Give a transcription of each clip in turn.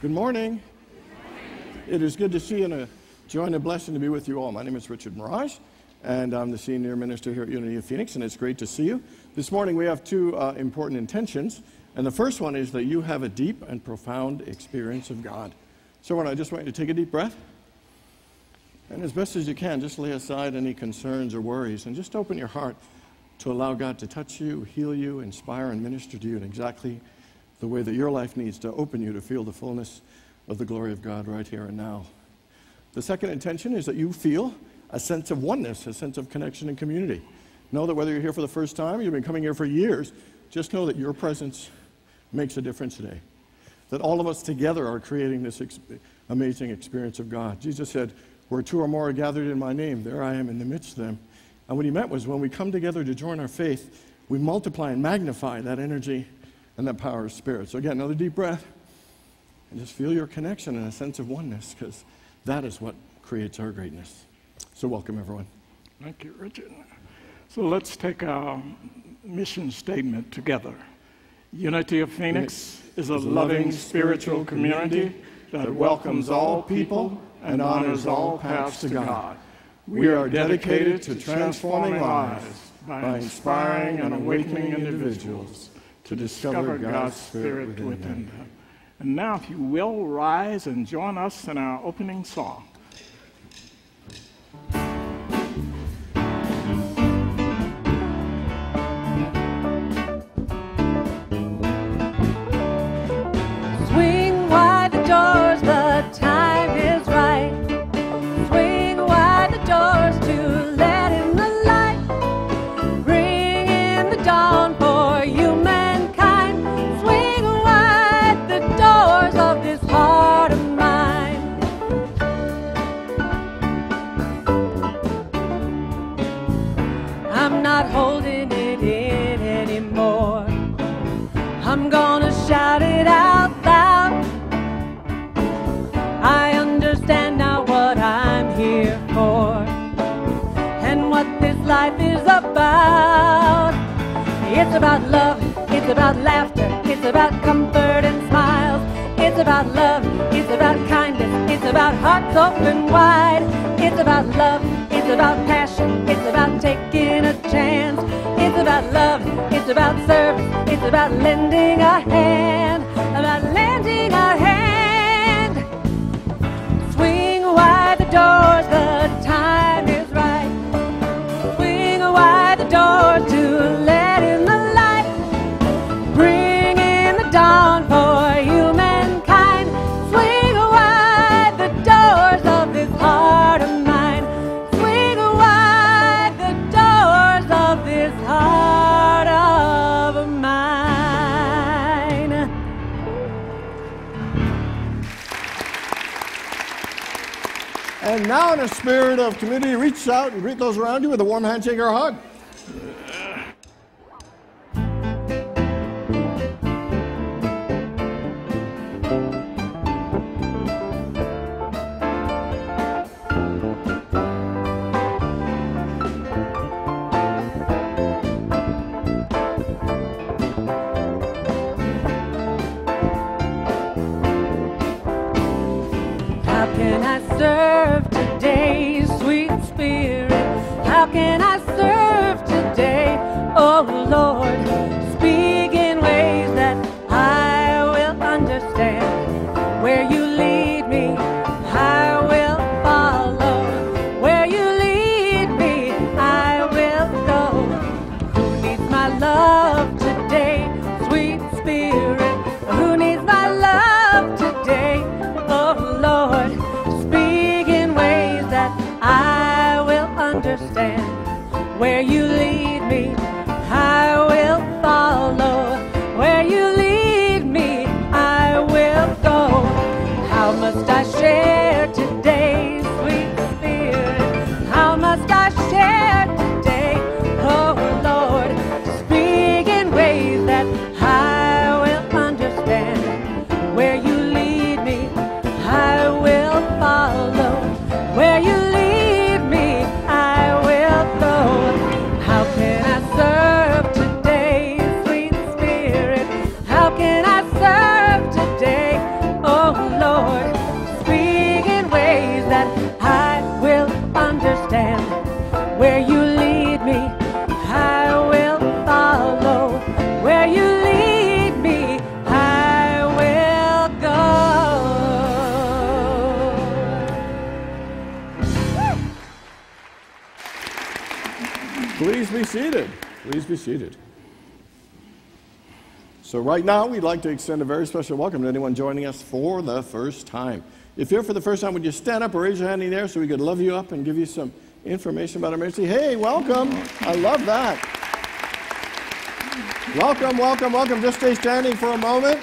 Good morning. It is good to see you and a joy and a blessing to be with you all. My name is Richard Maraj, and I'm the senior minister here at Unity of Phoenix, and it's great to see you. This morning we have two important intentions, and the first one is that you have a deep and profound experience of God. So I just want you to take a deep breath, and as best as you can, just lay aside any concerns or worries, and just open your heart to allow God to touch you, heal you, inspire, and minister to you in exactly the way that your life needs to open you to feel the fullness of the glory of God right here and now. The second intention is that you feel a sense of oneness, a sense of connection and community. Know that whether you're here for the first time or you've been coming here for years, just know that your presence makes a difference today. That all of us together are creating this amazing experience of God. Jesus said, "Where two or more are gathered in my name, there I am in the midst of them." And what he meant was when we come together to join our faith, we multiply and magnify that energy and that power of spirit. So again, another deep breath, and just feel your connection and a sense of oneness, because that is what creates our greatness. So welcome, everyone. Thank you, Richard. So let's take our mission statement together. Unity of Phoenix is a loving spiritual community that welcomes all people and honors all paths to God. We are dedicated to transforming lives by inspiring and awakening individuals to discover God's Spirit within them. And now, if you will, rise and join us in our opening song. Swing wide the doors, the time is right. Swing wide the doors to let in the light. Bring in the dawn for humankind. Swing wide the doors of this heart of mine. I'm not holding it in anymore. I'm gonna shout it out loud. I understand now what I'm here for and what this life is about. It's about love, it's about laughter, it's about comfort and smiles. It's about love, it's about kindness, it's about hearts open wide. It's about love, it's about passion, it's about taking a chance. It's about love, it's about service, it's about lending a hand, about lending a hand. Swing wide the doors, the time is right. Swing wide the doors to let in the light. Bring in the dawn for humankind. Swing wide the doors of this heart of mine. Swing wide the doors of this heart of mine. And now in a spirit of community, reach out and greet those around you with a warm handshake or a hug. How can I serve today, sweet spirit? How can I serve today? Oh Lord, speak in ways that I will understand. Where you lead me, I will follow. Where you lead me, I will go. Who needs my love today, sweet spirit? Who needs my love today? Oh Lord, speak in ways that I will understand. Where you lead me, I will follow. Where you lead me, I will go. How must I share today, sweet spirit? How must I share today? Oh Lord, speak in ways that I will understand. Where you lead me, I will follow. Where you lead me, I will go. How can I serve today? Please be seated. Please be seated. So right now, we'd like to extend a very special welcome to anyone joining us for the first time. If you're for the first time, would you stand up or raise your hand in the air so we could love you up and give you some information about our ministry? Hey, welcome. I love that. Welcome, welcome, welcome. Just stay standing for a moment.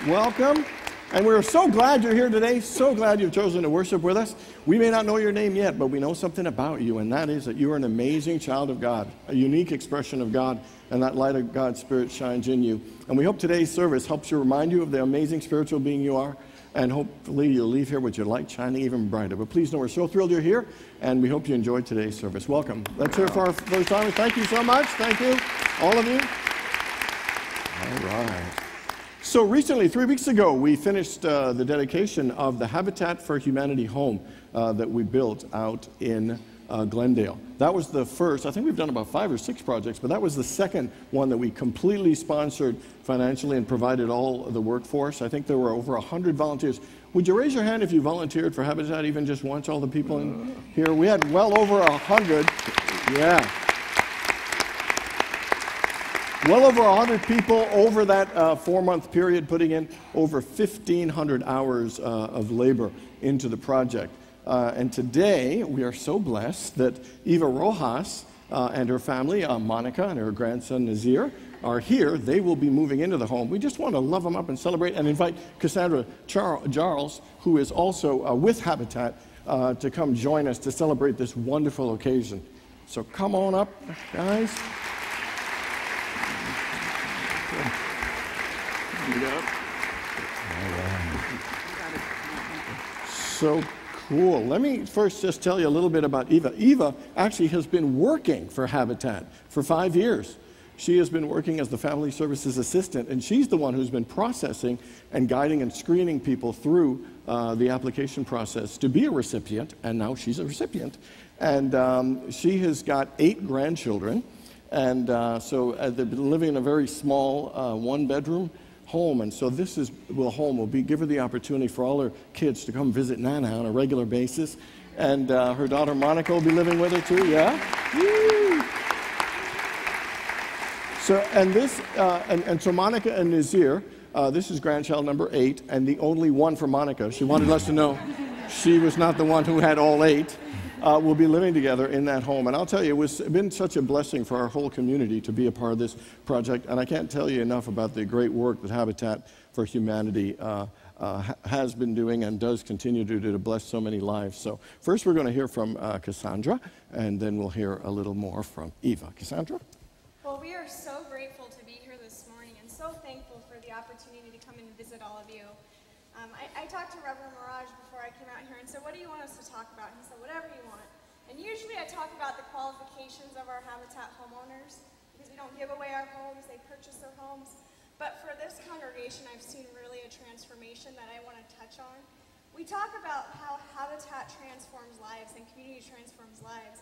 Welcome. And we're so glad you're here today, so glad you've chosen to worship with us. We may not know your name yet, but we know something about you, and that is that you are an amazing child of God, a unique expression of God, and that light of God's Spirit shines in you. And we hope today's service helps you remind you of the amazing spiritual being you are, and hopefully you'll leave here with your light shining even brighter. But please know we're so thrilled you're here, and we hope you enjoyed today's service. Welcome. Let's hear it for our first timers. Thank you so much. Thank you, all of you. All right. So recently, 3 weeks ago, we finished the dedication of the Habitat for Humanity home that we built out in Glendale. That was the first. I think we've done about 5 or 6 projects, but that was the second one that we completely sponsored financially and provided all the workforce. I think there were over 100 volunteers. Would you raise your hand if you volunteered for Habitat even just once, all the people in here? We had well over 100. Yeah. Well over 100 people over that 4-month period, putting in over 1,500 hours of labor into the project. And today, we are so blessed that Eva Rojas and her family, Monica and her grandson Nazir, are here. They will be moving into the home. We just want to love them up and celebrate and invite Cassandra Charles, who is also with Habitat, to come join us to celebrate this wonderful occasion. So come on up, guys. So cool. Let me first just tell you a little bit about Eva. Eva actually has been working for Habitat for 5 years. She has been working as the family services assistant, and she's the one who's been processing and guiding and screening people through the application process to be a recipient, and now she's a recipient. And she has got 8 grandchildren, and so they've been living in a very small 1-bedroom home, and so this is home will give her the opportunity for all her kids to come visit Nana on a regular basis, and her daughter Monica will be living with her too. Yeah. Woo. So so Monica and Nazir, this is grandchild number 8, and the only one for Monica. She wanted us to know she was not the one who had all 8. We'll be living together in that home. And I'll tell you, it's been such a blessing for our whole community to be a part of this project. And I can't tell you enough about the great work that Habitat for Humanity has been doing and does continue to do to bless so many lives. So first we're going to hear from Cassandra, and then we'll hear a little more from Eva. Cassandra? Well, we are so grateful to be here this morning and so thankful for the opportunity to come and visit all of you. I talked to Reverend Maraj before I came out here and said, what do you want us to talk about? And he said, whatever you want. And usually I talk about the qualifications of our Habitat homeowners, because we don't give away our homes, they purchase their homes. But for this congregation, I've seen really a transformation that I want to touch on. We talk about how Habitat transforms lives and community transforms lives.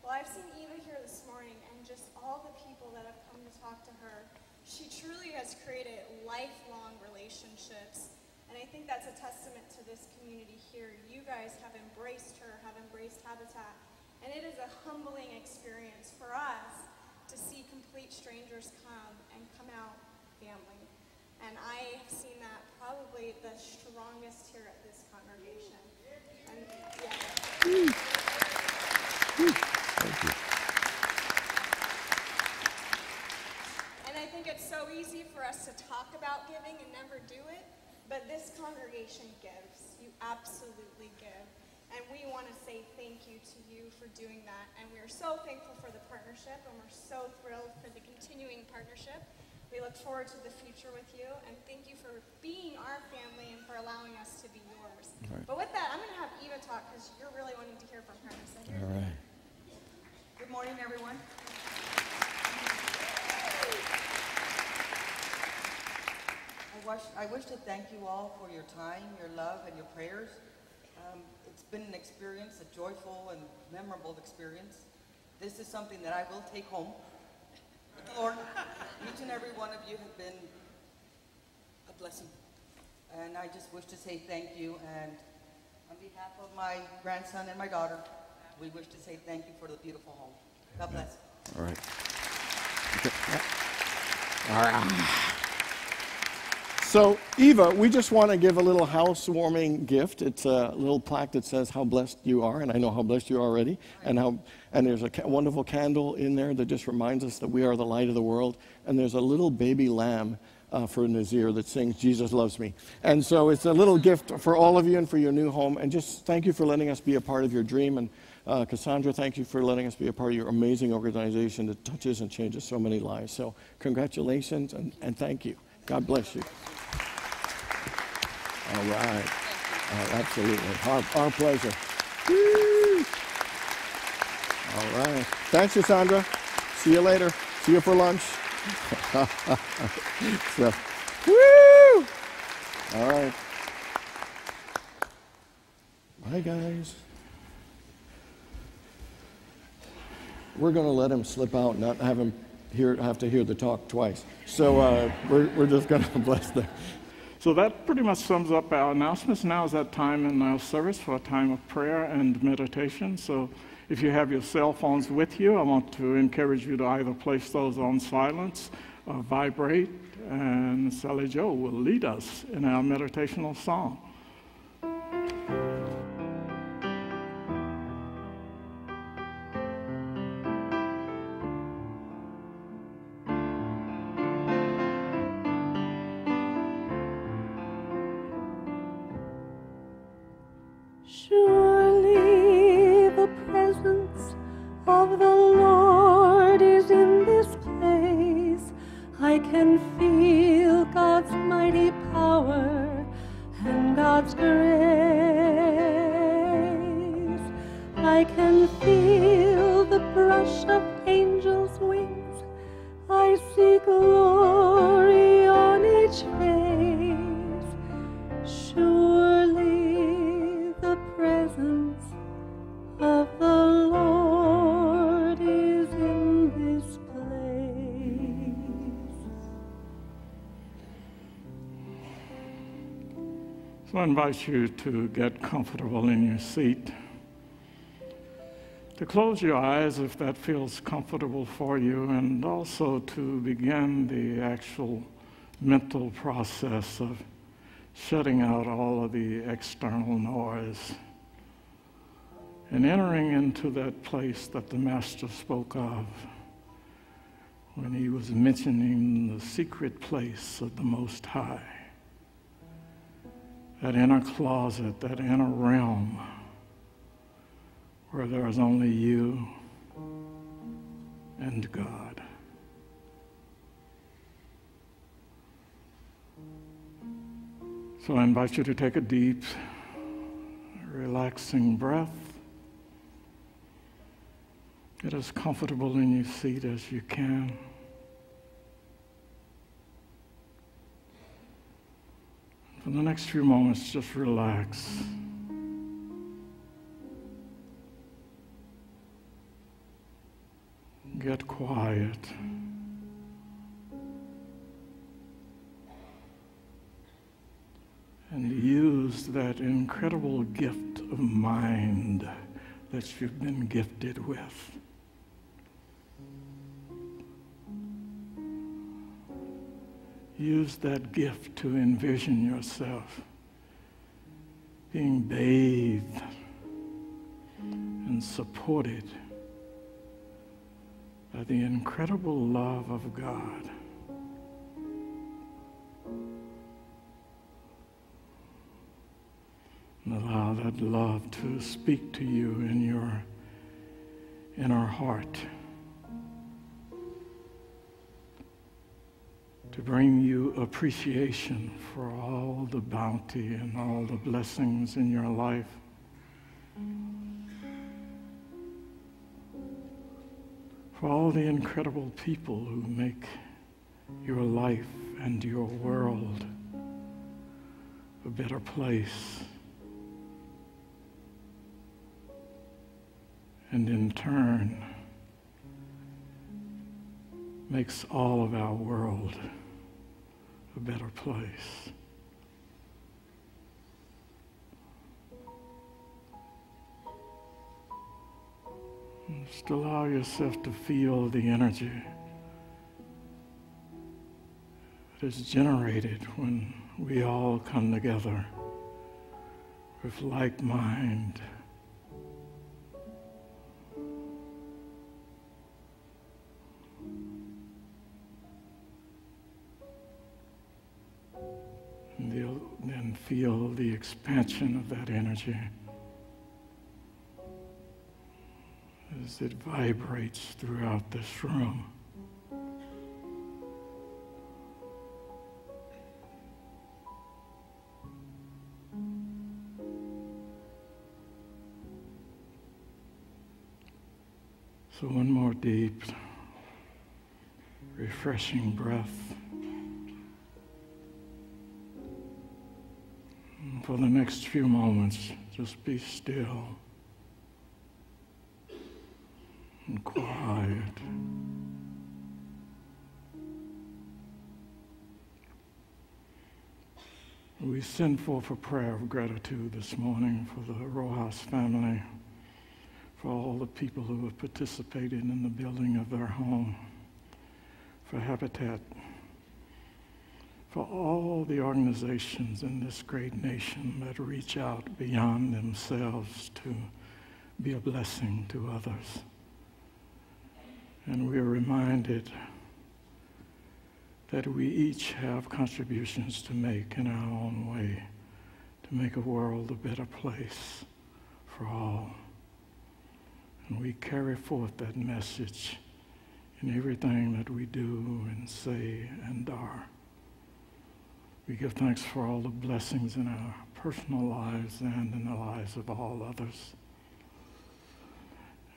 Well, I've seen Eva here this morning, and just all the people that have come to talk to her, she truly has created lifelong relationships. And I think that's a testament to this community here. You guys have embraced her, have embraced Habitat. And it is a humbling experience for us to see complete strangers come and come out family. And I have seen that probably the strongest here at this congregation. And, yeah. Thank you. And I think it's so easy for us to talk about giving and never do it. But this congregation gives. You absolutely give. And we want to say thank you to you for doing that. And we're so thankful for the partnership, and we're so thrilled for the continuing partnership. We look forward to the future with you, and thank you for being our family and for allowing us to be yours. Right. But with that, I'm going to have Eva talk, because you're really wanting to hear from her. So All right. Good morning, everyone. I wish to thank you all for your time, your love, and your prayers. It's been an experience, a joyful and memorable experience. This is something that I will take home. Lord, each and every one of you have been a blessing. And I just wish to say thank you. And on behalf of my grandson and my daughter, we wish to say thank you for the beautiful home. God bless. All right. Okay. All right. So, Eva, we just want to give a little housewarming gift. It's a little plaque that says how blessed you are, and I know how blessed you are already. And there's a wonderful candle in there that just reminds us that we are the light of the world. And there's a little baby lamb for Nazir that sings "Jesus Loves Me." And so it's a little gift for all of you and for your new home. And just thank you for letting us be a part of your dream. And Cassandra, thank you for letting us be a part of your amazing organization that touches and changes so many lives. So congratulations and thank you. God bless you. All right. Absolutely. Our pleasure. Woo. All right. Thanks, Cassandra. See you later. See you for lunch. So, woo! All right. Bye, guys. We're going to let him slip out and not have him have to hear the talk twice. So we're just going to bless them. So that pretty much sums up our announcements. Now is that time in our service for a time of prayer and meditation. So if you have your cell phones with you, I want to encourage you to either place those on silence or vibrate, and Sally Jo will lead us in our meditational song. Surely the presence of the Lord is in this place. I can feel God's mighty power and God's grace. I can feel the brush of angels' wings. I see glory on each face. Surely the presence of the Lord is in this place. So I invite you to get comfortable in your seat, to close your eyes if that feels comfortable for you, and also to begin the actual mental process of shutting out all of the external noise and entering into that place that the Master spoke of when he was mentioning the secret place of the Most High, that inner closet, that inner realm where there is only you and God. So I invite you to take a deep, relaxing breath. Get as comfortable in your seat as you can. For the next few moments, just relax. Get quiet. And use that incredible gift of mind that you've been gifted with. Use that gift to envision yourself being bathed and supported by the incredible love of God. And allow that love to speak to you in your inner heart, to bring you appreciation for all the bounty and all the blessings in your life. For all the incredible people who make your life and your world a better place. And in turn, makes all of our world a better place. Just allow yourself to feel the energy that is generated when we all come together with like mind. And then feel the expansion of that energy as it vibrates throughout this room. So one more deep, refreshing breath. And for the next few moments, just be still and quiet. We send forth a prayer of gratitude this morning for the Rojas family, for all the people who have participated in the building of their home, for Habitat, for all the organizations in this great nation that reach out beyond themselves to be a blessing to others. And we are reminded that we each have contributions to make in our own way to make a world a better place for all. And we carry forth that message in everything that we do and say and are. We give thanks for all the blessings in our personal lives and in the lives of all others.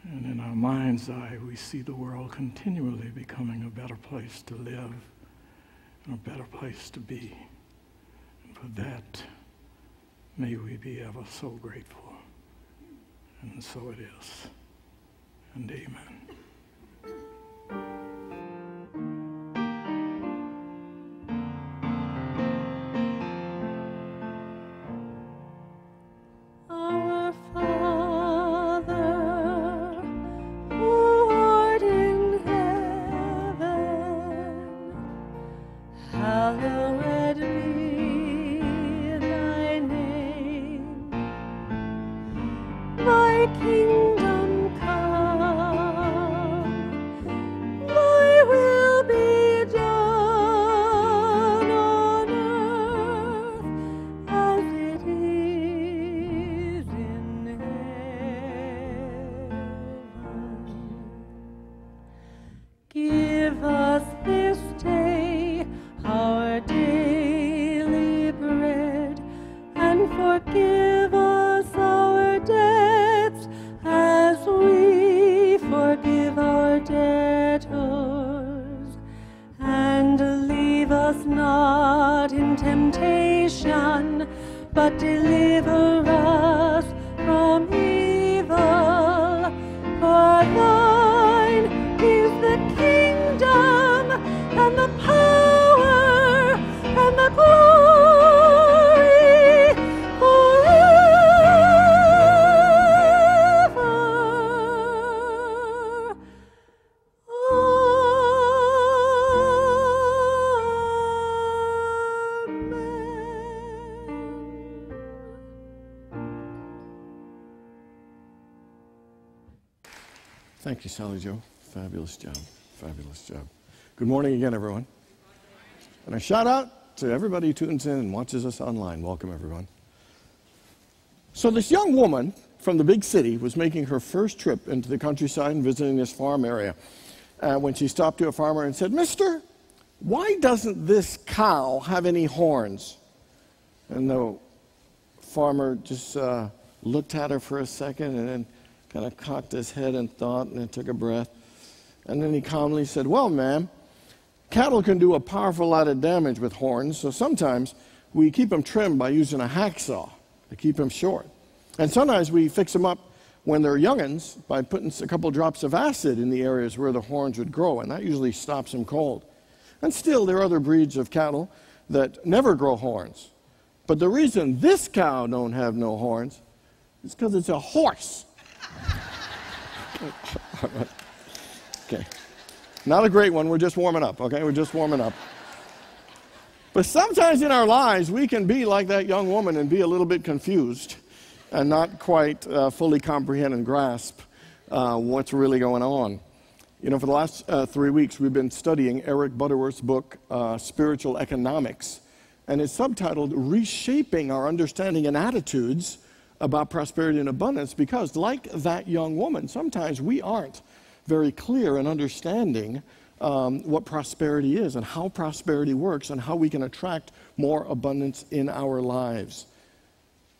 And in our mind's eye, we see the world continually becoming a better place to live and a better place to be. And for that, may we be ever so grateful. And so it is. And amen. Our Father, who art in heaven, hallowed be thy name. Thy kingdom come, thy will be done on earth as it is in heaven. Give us this day our daily bread, and forgive us our debts as we forgive our debtors. And leave us not in temptation, but deliver us from evil. For thine is the kingdom and the power and the glory forever. Thank you, Sally Jo. Fabulous job. Fabulous job. Good morning again, everyone. And a shout out to everybody who tunes in and watches us online. Welcome, everyone. So this young woman from the big city was making her first trip into the countryside and visiting this farm area when she stopped to a farmer and said, "Mister, why doesn't this cow have any horns?" And the farmer just looked at her for a second and then kind of cocked his head and thought, and then took a breath. And then he calmly said, "Well, ma'am, cattle can do a powerful lot of damage with horns, so sometimes we keep them trimmed by using a hacksaw to keep them short. And sometimes we fix them up when they're young'uns by putting a couple drops of acid in the areas where the horns would grow, and that usually stops them cold. And still, there are other breeds of cattle that never grow horns. But the reason this cow don't have no horns is because it's a horse." Okay. Not a great one. We're just warming up, okay? We're just warming up. But sometimes in our lives, we can be like that young woman and be a little bit confused and not quite fully comprehend and grasp what's really going on. You know, for the last 3 weeks, we've been studying Eric Butterworth's book, Spiritual Economics, and it's subtitled Reshaping Our Understanding and Attitudes about Prosperity and Abundance, because like that young woman, sometimes we aren't very clear in understanding what prosperity is and how prosperity works and how we can attract more abundance in our lives.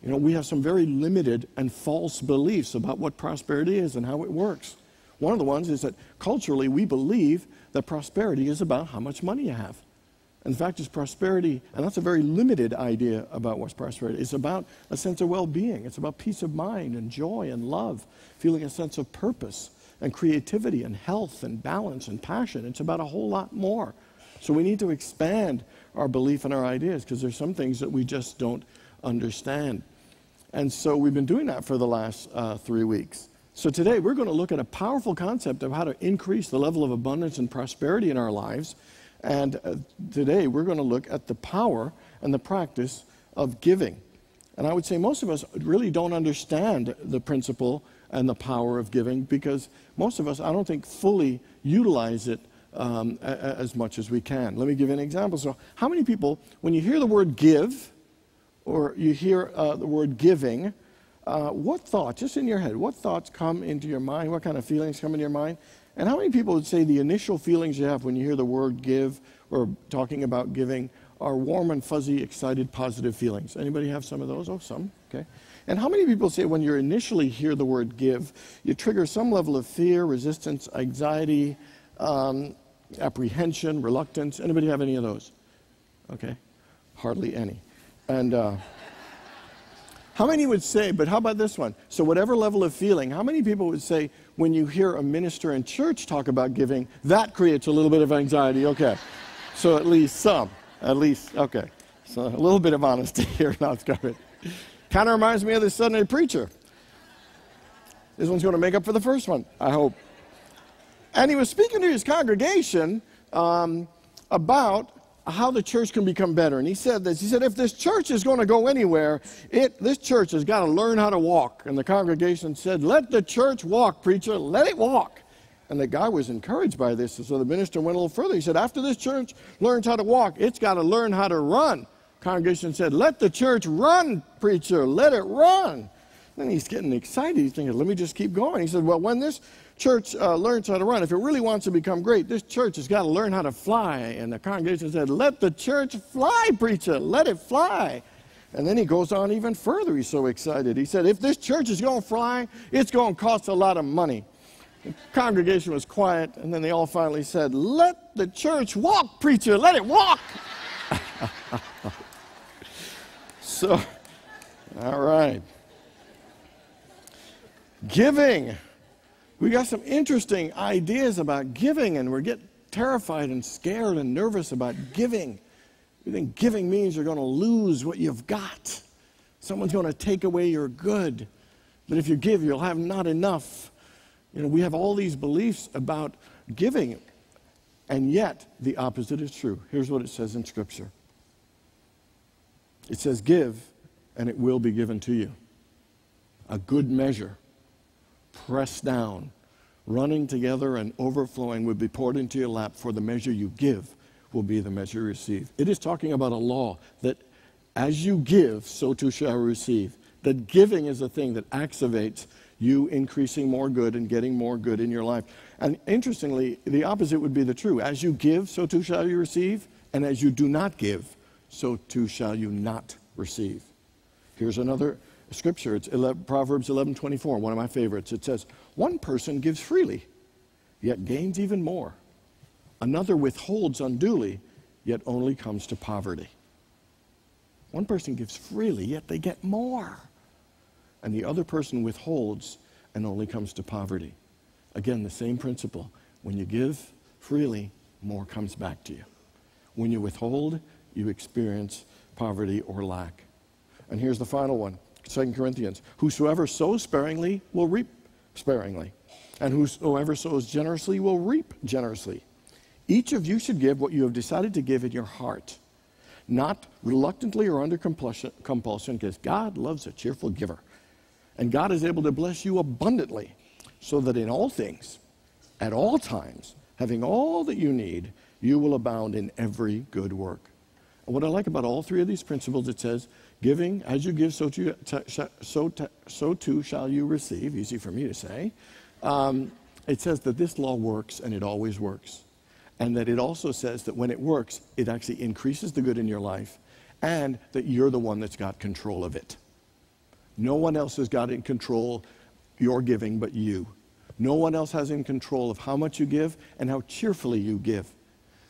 You know, we have some very limited and false beliefs about what prosperity is and how it works. One of the ones is that culturally we believe that prosperity is about how much money you have. In fact, it's prosperity, and that's a very limited idea about what's prosperity. It's about a sense of well-being. It's about peace of mind and joy and love, feeling a sense of purpose and creativity and health and balance and passion. It's about a whole lot more. So we need to expand our belief and our ideas, because there's some things that we just don't understand. And so we've been doing that for the last 3 weeks. So today we're going to look at a powerful concept of how to increase the level of abundance and prosperity in our lives. And today we're going to look at the power and the practice of giving. And I would say most of us really don't understand the principle and the power of giving, because most of us, I don't think, fully utilize it as much as we can. Let me give you an example. So how many people, when you hear the word give, or you hear the word giving, what thoughts, just in your head, what thoughts come into your mind? What kind of feelings come into your mind? And how many people would say the initial feelings you have when you hear the word give or talking about giving are warm and fuzzy, excited, positive feelings? Anybody have some of those? Oh, some. Okay. And how many people say when you initially hear the word give, you trigger some level of fear, resistance, anxiety, apprehension, reluctance? Anybody have any of those? Okay. Hardly any. And how many would say, but how about this one? So whatever level of feeling, how many people would say when you hear a minister in church talk about giving, that creates a little bit of anxiety? Okay. So at least some. At least, okay. So a little bit of honesty here. Now it's covered. Kind of reminds me of this Sunday preacher. This one's going to make up for the first one, I hope. And he was speaking to his congregation about how the church can become better. And he said this. He said, if this church is going to go anywhere, this church has got to learn how to walk. And the congregation said, let the church walk, preacher. Let it walk. And the guy was encouraged by this. And so the minister went a little further. He said, after this church learns how to walk, it's got to learn how to run. Congregation said, let the church run, preacher. Let it run. Then he's getting excited. He's thinking, let me just keep going. He said, well, when this church learns how to run, if it really wants to become great, this church has got to learn how to fly. And the congregation said, let the church fly, preacher. Let it fly. And then he goes on even further. He's so excited. He said, if this church is going to fly, it's going to cost a lot of money. The congregation was quiet, and then they all finally said, let the church walk, preacher. Let it walk. So, all right. Giving. We got some interesting ideas about giving, and we get terrified and scared and nervous about giving. We think giving means you're going to lose what you've got. Someone's going to take away your good. But if you give, you'll have not enough. You know, we have all these beliefs about giving, and yet the opposite is true. Here's what it says in Scripture. It says, give, and it will be given to you. A good measure, pressed down, running together and overflowing, will be poured into your lap, for the measure you give will be the measure you receive. It is talking about a law that as you give, so too shall you receive. That giving is a thing that activates you increasing more good and getting more good in your life. And interestingly, the opposite would be the true. As you give, so too shall you receive. And as you do not give, so too shall you not receive. Here's another scripture. It's Proverbs 11:24, one of my favorites. It says, one person gives freely, yet gains even more. Another withholds unduly, yet only comes to poverty. One person gives freely, yet they get more. And the other person withholds and only comes to poverty. Again, the same principle. When you give freely, more comes back to you. When you withhold, you experience poverty or lack. And here's the final one, 2 Corinthians. Whosoever sows sparingly will reap sparingly. and whosoever sows generously will reap generously. Each of you should give what you have decided to give in your heart, not reluctantly or under compulsion, because God loves a cheerful giver. And God is able to bless you abundantly, so that in all things, at all times, having all that you need, you will abound in every good work. And what I like about all three of these principles, it says, giving, as you give, so too shall you receive. Easy for me to say. It says that this law works, and it always works. And that it also says that when it works, it actually increases the good in your life, and that you're the one that's got control of it. No one else has got in control your giving but you. No one else has in control of how much you give and how cheerfully you give.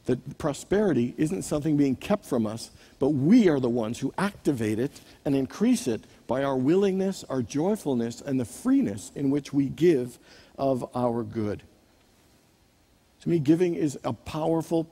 That prosperity isn't something being kept from us, but we are the ones who activate it and increase it by our willingness, our joyfulness, and the freeness in which we give of our good. To me, giving is a powerful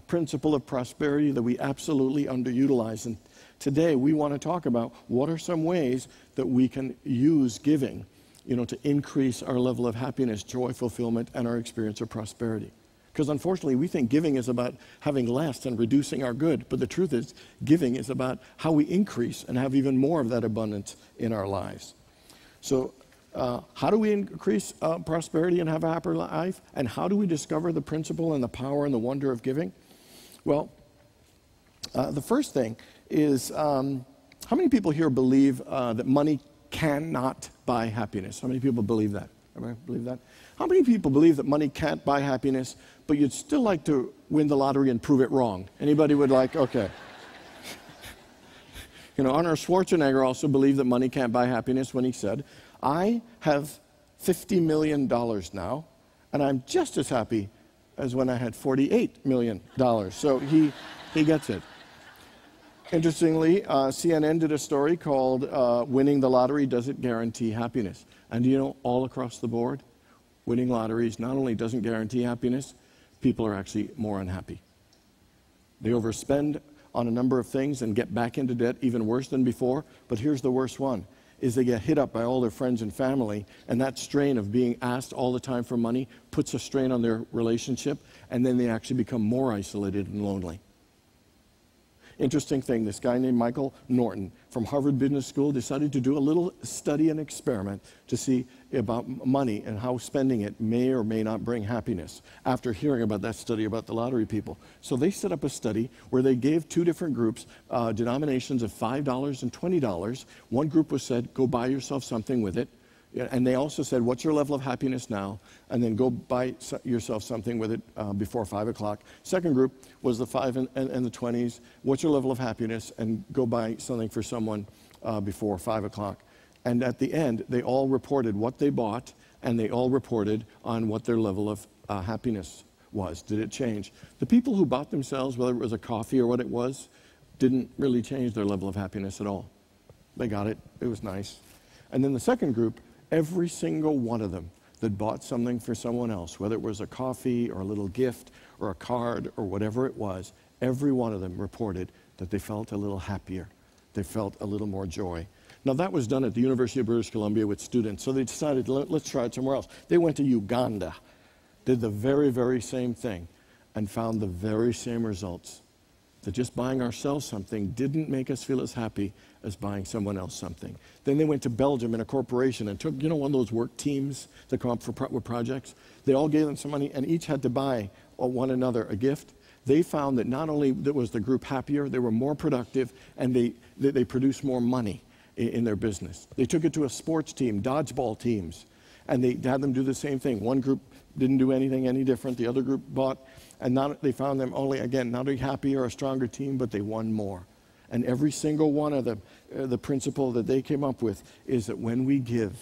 principle of prosperity that we absolutely underutilize. And today we want to talk about what are some ways that we can use giving, to increase our level of happiness, joy, fulfillment, and our experience of prosperity. Because unfortunately, we think giving is about having less and reducing our good. But the truth is, giving is about how we increase and have even more of that abundance in our lives. So how do we increase prosperity and have a happier life? And how do we discover the principle and the power and the wonder of giving? Well, the first thing is, how many people here believe that money cannot buy happiness? How many people believe that? Everybody believe that? How many people believe that money can't buy happiness, but you'd still like to win the lottery and prove it wrong? Anybody would like, okay. Arnold Schwarzenegger also believed that money can't buy happiness when he said, I have $50 million now, and I'm just as happy as when I had $48 million. So he gets it. Interestingly, CNN did a story called Winning the Lottery, Does It Guarantee Happiness? And all across the board, winning lotteries not only doesn't guarantee happiness, people are actually more unhappy. They overspend on a number of things and get back into debt even worse than before. But here's the worst one, is they get hit up by all their friends and family, and that strain of being asked all the time for money puts a strain on their relationship, and then they actually become more isolated and lonely. Interesting thing, this guy named Michael Norton from Harvard Business School decided to do a little study and experiment to see about money and how spending it may or may not bring happiness after hearing about that study about the lottery people. So they set up a study where they gave two different groups denominations of $5 and $20. One group was said, go buy yourself something with it. And they also said, what's your level of happiness now? And then go buy yourself something with it before 5 o'clock. Second group was the 5 and the 20s. What's your level of happiness? And go buy something for someone before 5 o'clock. And at the end, they all reported what they bought, and they all reported on what their level of happiness was. Did it change? The people who bought themselves, whether it was a coffee or what it was, didn't really change their level of happiness at all. They got it. It was nice. And then the second group, every single one of them that bought something for someone else, whether it was a coffee or a little gift or a card or whatever it was, every one of them reported that they felt a little happier. They felt a little more joy. Now, that was done at the University of British Columbia with students, so they decided, let's try it somewhere else. They went to Uganda, did the very, very same thing, and found the very same results. That just buying ourselves something didn't make us feel as happy as buying someone else something. Then they went to Belgium in a corporation and took, one of those work teams that come up with projects. They all gave them some money and each had to buy one another a gift. They found that not only was the group happier, they were more productive, and they produced more money in their business. They took it to a sports team, dodgeball teams, and they had them do the same thing. One group didn't do anything any different. The other group bought, and they found them only, again, not only happier, a stronger team, but they won more. And every single one of them, the principle that they came up with is that when we give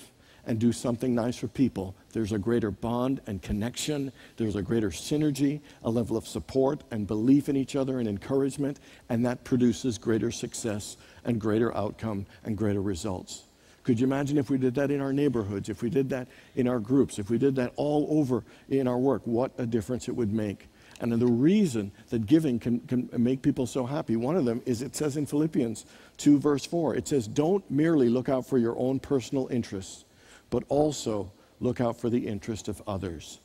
and do something nice for people, there's a greater bond and connection, there's a greater synergy, a level of support and belief in each other and encouragement, and that produces greater success and greater outcome and greater results. Could you imagine if we did that in our neighborhoods, if we did that in our groups, if we did that all over in our work, what a difference it would make. And the reason that giving can make people so happy, one of them is, it says in Philippians 2 verse 4, it says, don't merely look out for your own personal interests, but also look out for the interest of others.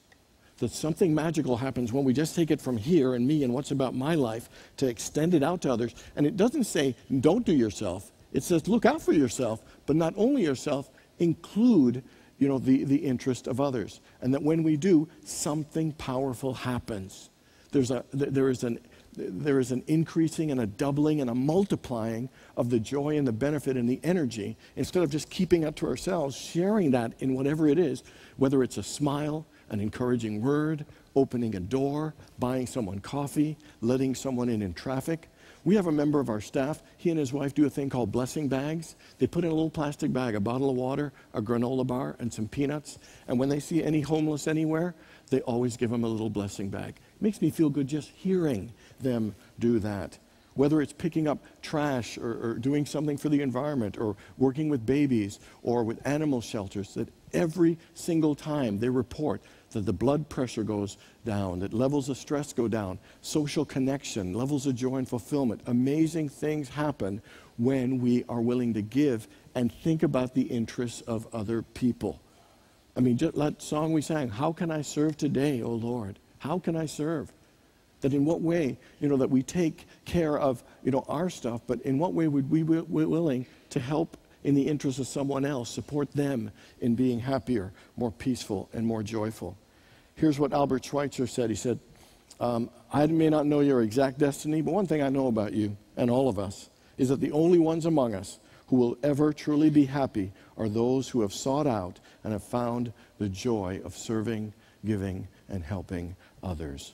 That something magical happens when we just take it from here and me and what's about my life to extend it out to others. And it doesn't say, don't do yourself. It says, look out for yourself, but not only yourself, include, the interest of others. And that when we do, something powerful happens. There is an increasing and a doubling and a multiplying of the joy and the benefit and the energy. Instead of just keeping it to ourselves, sharing that in whatever it is, whether it's a smile, an encouraging word, opening a door, buying someone coffee, letting someone in traffic. We have a member of our staff, he and his wife do a thing called blessing bags. They put in a little plastic bag, a bottle of water, a granola bar, and some peanuts. And when they see any homeless anywhere, they always give them a little blessing bag. It makes me feel good just hearing them do that. Whether it's picking up trash or doing something for the environment or working with babies or with animal shelters, that every single time they report that the blood pressure goes down, that levels of stress go down, social connection, levels of joy and fulfillment. Amazing things happen when we are willing to give and think about the interests of other people. I mean, just that song we sang, how can I serve today, O Lord? How can I serve? That in what way, that we take care of, our stuff, but in what way would we be willing to help in the interest of someone else, support them in being happier, more peaceful, and more joyful. Here's what Albert Schweitzer said. He said, I may not know your exact destiny, but one thing I know about you and all of us is that the only ones among us who will ever truly be happy are those who have sought out and have found the joy of serving, giving, and helping others.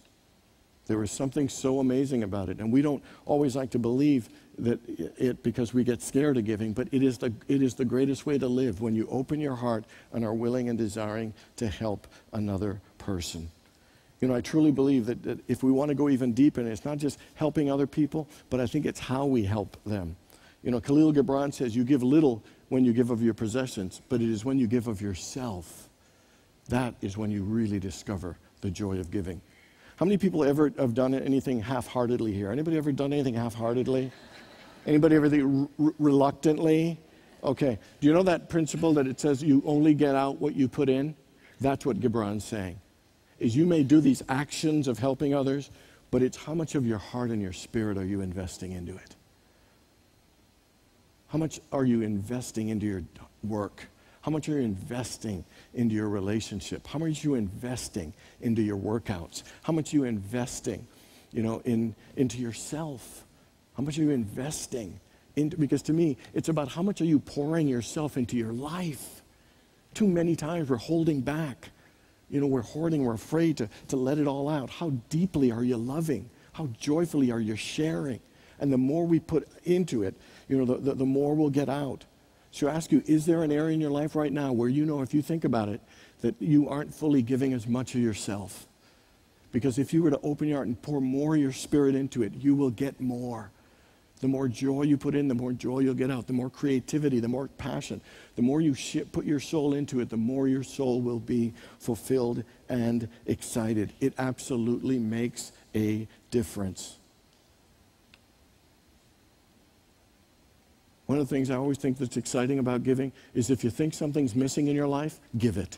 There is something so amazing about it, and we don't always like to believe that it because we get scared of giving, but it is the greatest way to live when you open your heart and are willing and desiring to help another person. I truly believe that if we want to go even deeper, and it's not just helping other people, but I think it's how we help them. Khalil Gibran says, you give little when you give of your possessions, but it is when you give of yourself. That is when you really discover the joy of giving. How many people ever have done anything half-heartedly here? Anybody ever done anything half-heartedly? Anybody ever think reluctantly? Okay. Do you know that principle that it says you only get out what you put in? That's what Gibran's saying. Is you may do these actions of helping others, but it's how much of your heart and your spirit are you investing into it? How much are you investing into your work? How much are you investing into your relationship? How much are you investing into your workouts? How much are you investing, into yourself? How much are you investing into, because to me, it's about how much are you pouring yourself into your life. Too many times we're holding back. We're hoarding, we're afraid to let it all out. How deeply are you loving? How joyfully are you sharing? And the more we put into it, the more we'll get out. So I ask you, is there an area in your life right now where if you think about it, that you aren't fully giving as much of yourself? Because if you were to open your heart and pour more of your spirit into it, you will get more. The more joy you put in, the more joy you'll get out. The more creativity, the more passion. The more you put your soul into it, the more your soul will be fulfilled and excited. It absolutely makes a difference. One of the things I always think that's exciting about giving is if you think something's missing in your life, give it.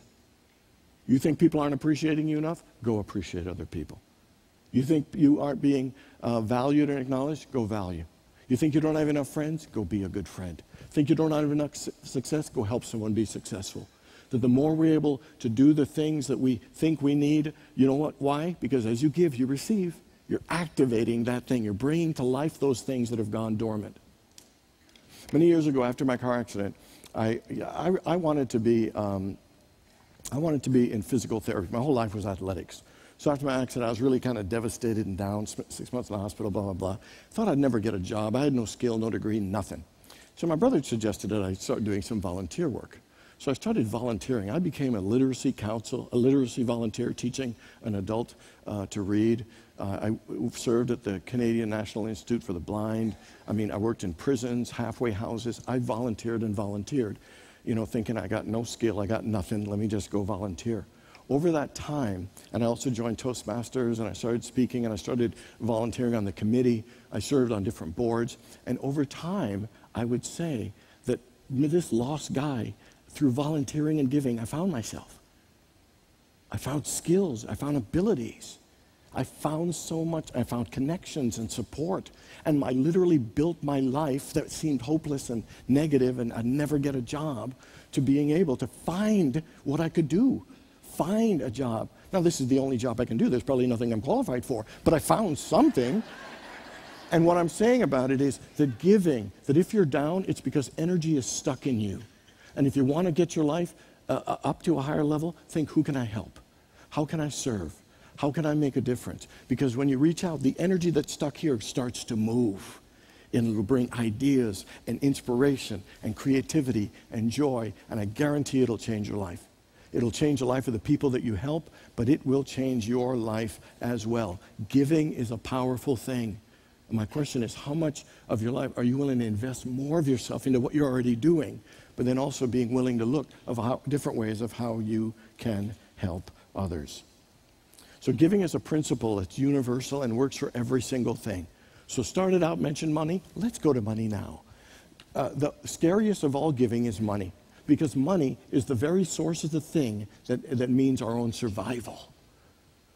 You think people aren't appreciating you enough? Go appreciate other people. You think you aren't being valued and acknowledged? Go value. You think you don't have enough friends? Go be a good friend. Think you don't have enough success? Go help someone be successful. That the more we're able to do the things that we think we need, you know what? Why? Because as you give, you receive. You're activating that thing. You're bringing to life those things that have gone dormant. Many years ago, after my car accident, I wanted to be in physical therapy. My whole life was athletics. So after my accident, I was really kind of devastated and down, 6 months in the hospital, blah, blah, blah. Thought I'd never get a job. I had no skill, no degree, nothing. So my brother suggested that I start doing some volunteer work. So I started volunteering. I became a literacy volunteer, teaching an adult to read. I served at the Canadian National Institute for the Blind. I worked in prisons, halfway houses. I volunteered and volunteered, thinking I got no skill, I got nothing, let me just go volunteer. Over that time, and I also joined Toastmasters, and I started speaking, and I started volunteering on the committee. I served on different boards, and over time, I would say that this lost guy, through volunteering and giving, I found myself. I found skills. I found abilities. I found so much. I found connections and support. And I literally built my life that seemed hopeless and negative and I'd never get a job to being able to find what I could do. Find a job. Now, this is the only job I can do. There's probably nothing I'm qualified for. But I found something. And what I'm saying about it is that giving, that if you're down, it's because energy is stuck in you. And if you want to get your life up to a higher level, think, who can I help? How can I serve? How can I make a difference? Because when you reach out, the energy that's stuck here starts to move. And it'll bring ideas and inspiration and creativity and joy. And I guarantee it'll change your life. It'll change the life of the people that you help, but it will change your life as well. Giving is a powerful thing. And my question is, how much of your life are you willing to invest more of yourself into what you're already doing, but then also being willing to look at different ways of how you can help others? So giving is a principle that's universal and works for every single thing. So started out, mentioned money. Let's go to money now. The scariest of all giving is money, because money is the very source of the thing that means our own survival.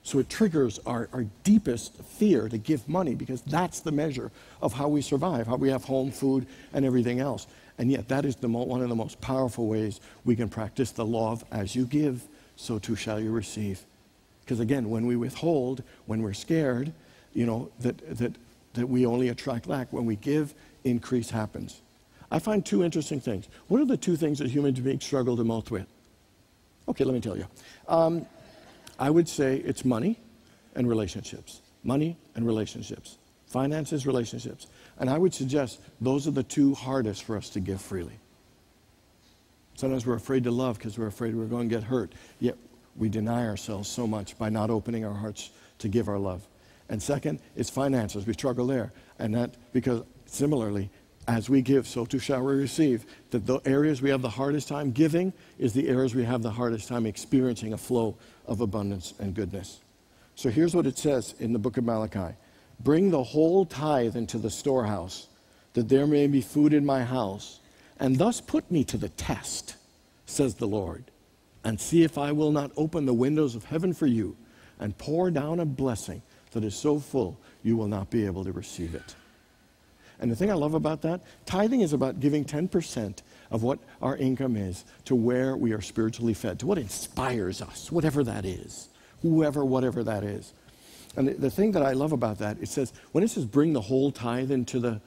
So it triggers our deepest fear to give money, because that's the measure of how we survive, how we have home, food, and everything else. And yet that is one of the most powerful ways we can practice the law of as you give, so too shall you receive. Because again, when we withhold, when we're scared, that we only attract lack. When we give, increase happens. I find two interesting things. What are the two things that human beings struggle the most with? Okay, let me tell you. I would say it's money and relationships. Money and relationships. Finances, relationships. And I would suggest those are the two hardest for us to give freely. Sometimes we're afraid to love because we're afraid we're going to get hurt. Yet we deny ourselves so much by not opening our hearts to give our love. And second, it's finances. We struggle there. And that because similarly, as we give, so too shall we receive. That the areas we have the hardest time giving is the areas we have the hardest time experiencing a flow of abundance and goodness. So here's what it says in the book of Malachi. Bring the whole tithe into the storehouse, that there may be food in my house, and thus put me to the test, says the Lord, and see if I will not open the windows of heaven for you and pour down a blessing that is so full you will not be able to receive it. And the thing I love about that, tithing is about giving 10% of what our income is to where we are spiritually fed, to what inspires us, whatever that is, whatever that is. And the thing that I love about that, it says, when it says bring the whole tithe into the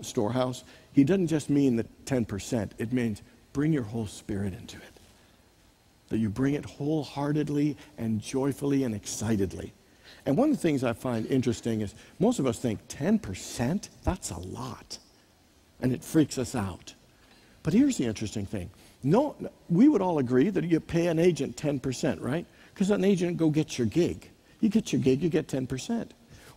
storehouse, he doesn't just mean the 10%. It means bring your whole spirit into it. That you bring it wholeheartedly and joyfully and excitedly. And one of the things I find interesting is most of us think 10%, that's a lot. And it freaks us out. But here's the interesting thing. No, we would all agree that you pay an agent 10%, right? Because an agent go get your gig. You get your gig, you get 10%.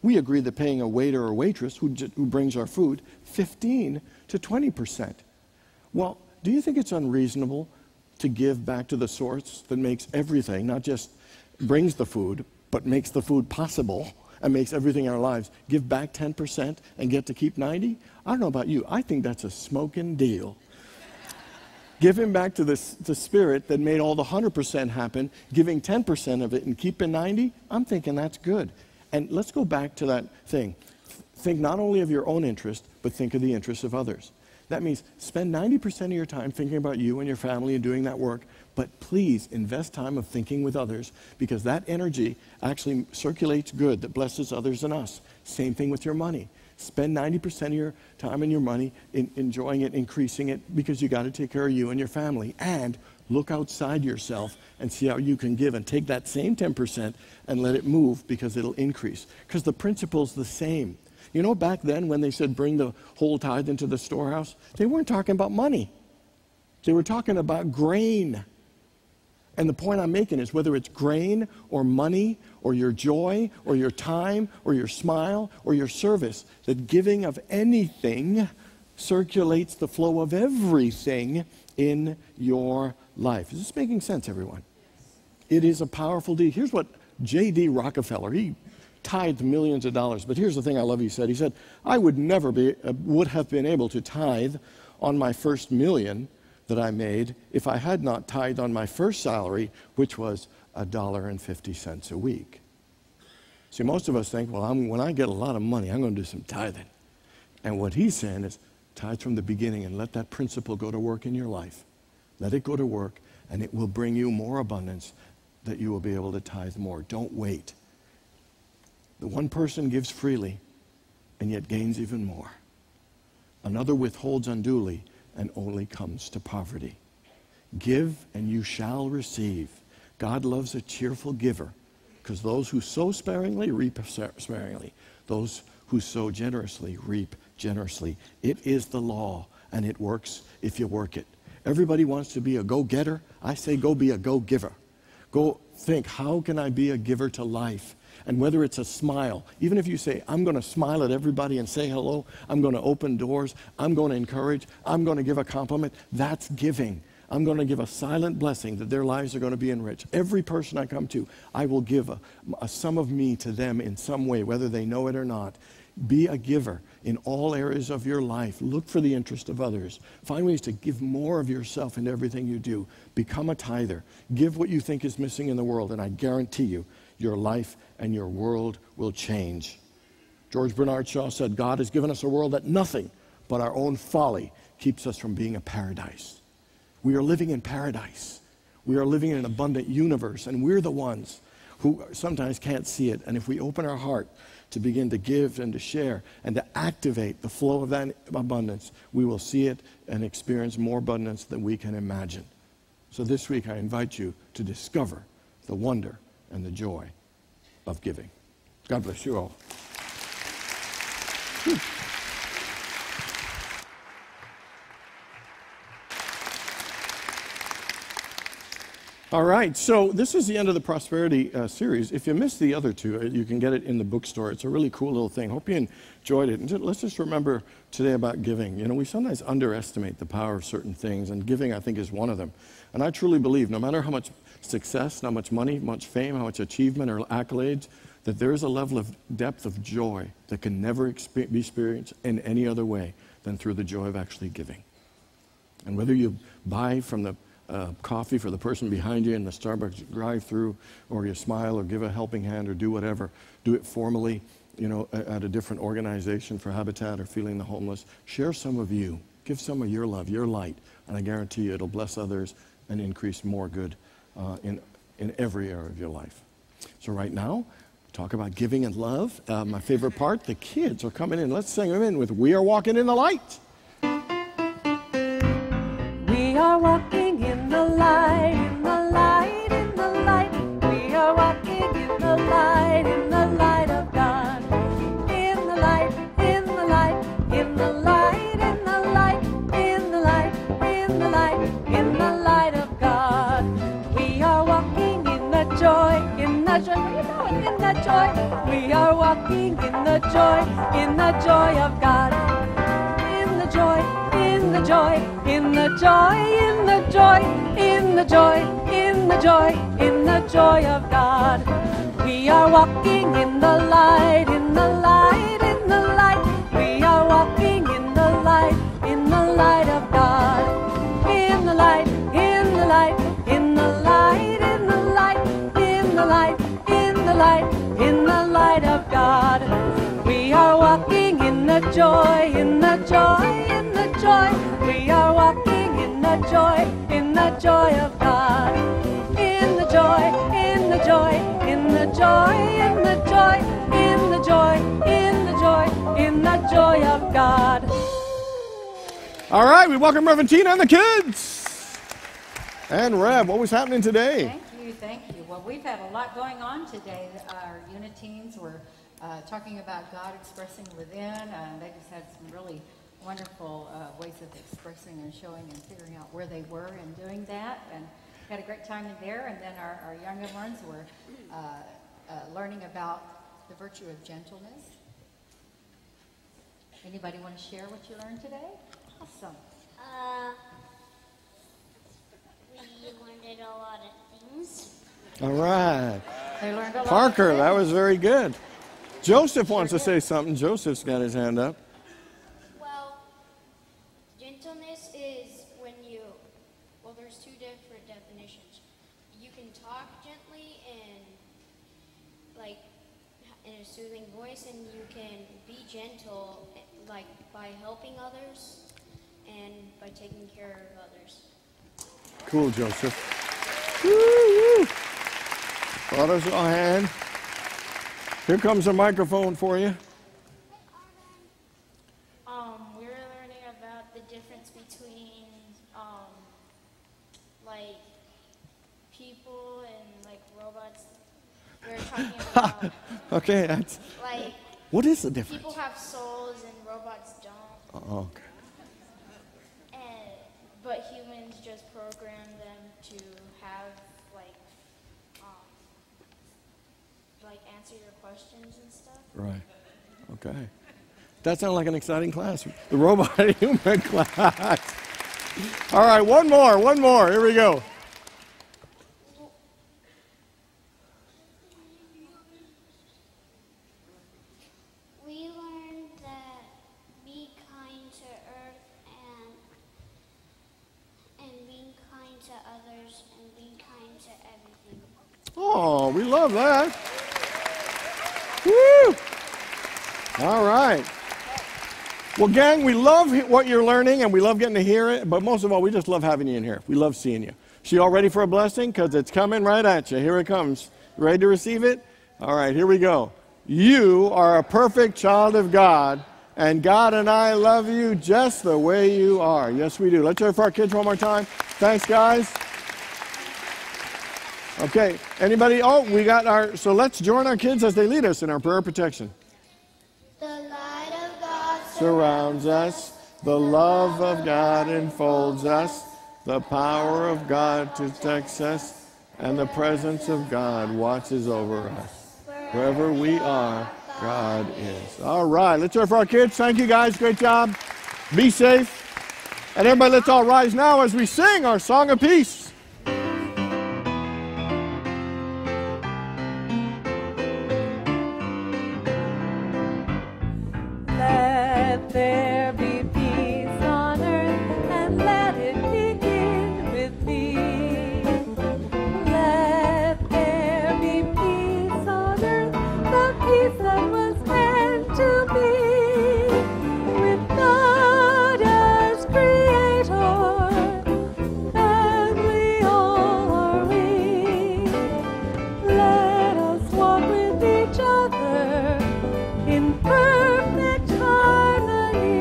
We agree that paying a waiter or waitress who brings our food 15 to 20%. Well, do you think it's unreasonable to give back to the source that makes everything, not just brings the food, but makes the food possible and makes everything in our lives, give back 10% and get to keep 90? I don't know about you. I think that's a smoking deal. Giving back to the spirit that made all the 100% happen, giving 10% of it and keeping 90, I'm thinking that's good. And let's go back to that thing. Think not only of your own interest, but think of the interests of others. That means spend 90% of your time thinking about you and your family and doing that work, but please invest time of thinking with others, because that energy actually circulates good that blesses others and us. Same thing with your money. Spend 90% of your time and your money in enjoying it, increasing it, because you got to take care of you and your family. And look outside yourself and see how you can give, and take that same 10% and let it move, because it'll increase. Because the principle's the same. You know, back then when they said bring the whole tithe into the storehouse, they weren't talking about money. They were talking about grain. And the point I'm making is whether it's grain or money or your joy or your time or your smile or your service, that giving of anything circulates the flow of everything in your life. Is this making sense, everyone? It is a powerful deed. Here's what J.D. Rockefeller, he tithed millions of dollars. But here's the thing I love he said, I would never would have been able to tithe on my first million that I made if I had not tithed on my first salary, which was $1.50 a week. See, most of us think, well, when I get a lot of money, I'm going to do some tithing. And what he's saying is, tithe from the beginning and let that principle go to work in your life. Let it go to work, and it will bring you more abundance that you will be able to tithe more. Don't wait. The one person gives freely and yet gains even more. Another withholds unduly and only comes to poverty. Give and you shall receive. God loves a cheerful giver, because those who sow sparingly reap sparingly. Those who sow generously reap generously. It is the law, and it works if you work it. Everybody wants to be a go-getter. I say go be a go-giver. Go think, how can I be a giver to life? And whether it's a smile, even if you say, I'm going to smile at everybody and say hello, I'm going to open doors, I'm going to encourage, I'm going to give a compliment, that's giving. I'm going to give a silent blessing that their lives are going to be enriched. Every person I come to, I will give a sum of me to them in some way, whether they know it or not. Be a giver in all areas of your life. Look for the interest of others. Find ways to give more of yourself in everything you do. Become a tither. Give what you think is missing in the world, and I guarantee you, your life and your world will change. George Bernard Shaw said, God has given us a world that nothing but our own folly keeps us from being a paradise. We are living in paradise. We are living in an abundant universe, and we're the ones who sometimes can't see it. And if we open our heart to begin to give and to share and to activate the flow of that abundance, we will see it and experience more abundance than we can imagine. So this week I invite you to discover the wonder and the joy of giving. God bless you all. All right, so this is the end of the prosperity series. If you missed the other two, you can get it in the bookstore. It's a really cool little thing. Hope you enjoyed it. And let's just remember today about giving. You know, we sometimes underestimate the power of certain things, and giving, I think, is one of them. And I truly believe no matter how much success, how much money, much fame, how much achievement or accolades, that there is a level of depth of joy that can never be experienced in any other way than through the joy of actually giving. And whether you buy from the coffee for the person behind you in the Starbucks drive-through, or you smile or give a helping hand or do whatever, do it formally, you know, at a different organization for Habitat or Feeding the Homeless. Share some of you. Give some of your love, your light, and I guarantee you it'll bless others and increase more good in every area of your life. So right now, talk about giving and love. My favorite part, the kids are coming in. Let's sing them in with We Are Walking in the Light. We are walking in the light, in the light, in the light. We are walking in the light of God. In the light, in the light, in the light, in the light, in the light, in the light, in the light of God. We are walking in the joy, in the joy. You know it, in the joy. We are walking in the joy of God. In the joy, in the joy, in the joy, in the joy, in the joy, in the joy, in the joy of God. We are walking in the light, in the light, in the light. We are walking in the light of God. In the light, in the light, in the light, in the light, in the light, in the light, in the light of God. We are walking in the joy, in the joy, in the joy. We are walking in the joy of God. In the joy, in the joy, in the joy, in the joy, in the joy, in the joy, in the joy of God. All right, we welcome Reverend Tina and the kids. And Rev, what was happening today? Thank you, thank you. Well, we've had a lot going on today. Our uniteens were talking about God expressing within, and they just had some really wonderful ways of expressing and showing and figuring out where they were and doing that, and had a great time in there. And then our younger ones were learning about the virtue of gentleness. Anybody want to share what you learned today? Awesome. We learned a lot of things. All right. They learned a lot. Parker, that was very good. Joseph wants to say something. Joseph's got his hand up. Well, gentleness is when you, well, there's two different definitions. You can talk gently soothing voice, and you can be gentle, like by helping others and by taking care of others. Cool, Joseph. Woo-woo. Photos on hand. Here comes a microphone for you. We were learning about the difference between like people and like robots. We were talking about Okay, that's, like what is the difference? people have souls and robots don't. Oh, okay. But humans just program them to have like answer your questions and stuff. Right. Okay. That sounds like an exciting class. The robot and human class. All right, one more. Here we go. We learned that be kind to Earth and being kind to others and being kind to everything. Oh, we love that. Woo! All right. Well, gang, we love what you're learning, and we love getting to hear it, but most of all, we just love having you in here. We love seeing you. So you all ready for a blessing? Because it's coming right at you. Here it comes. Ready to receive it? All right, here we go. You are a perfect child of God, and God and I love you just the way you are. Yes, we do. Let's hear it for our kids one more time. Thanks, guys. Okay, anybody? Oh, we got our, so let's join our kids as they lead us in our prayer of protection. The light of God Surrounds us, the love of God enfolds us, the power of God protects us, and the presence of God watches over us. Wherever we are, God is. All right, let's hear it for our kids. Thank you, guys. Great job. Be safe. And everybody, let's all rise now as we sing our song of peace. Let there be peace on earth, and let it begin with me. Let there be peace on earth, the peace that was meant to be, with God as creator, and we all are we. Let us walk with each other in perfect harmony.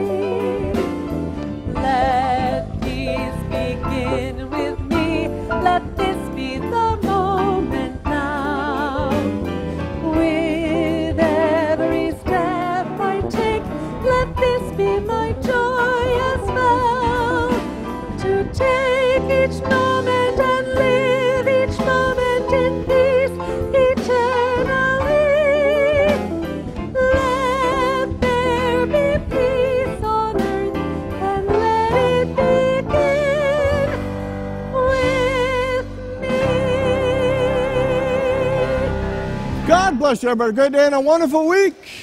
Let peace begin with me. Let this be the moment now. With every step I take, let this be my joyous vow. To take each moment and live each moment in peace eternally. Let there be peace on earth, and let it begin with me. God bless you, everybody. Good day and a wonderful week.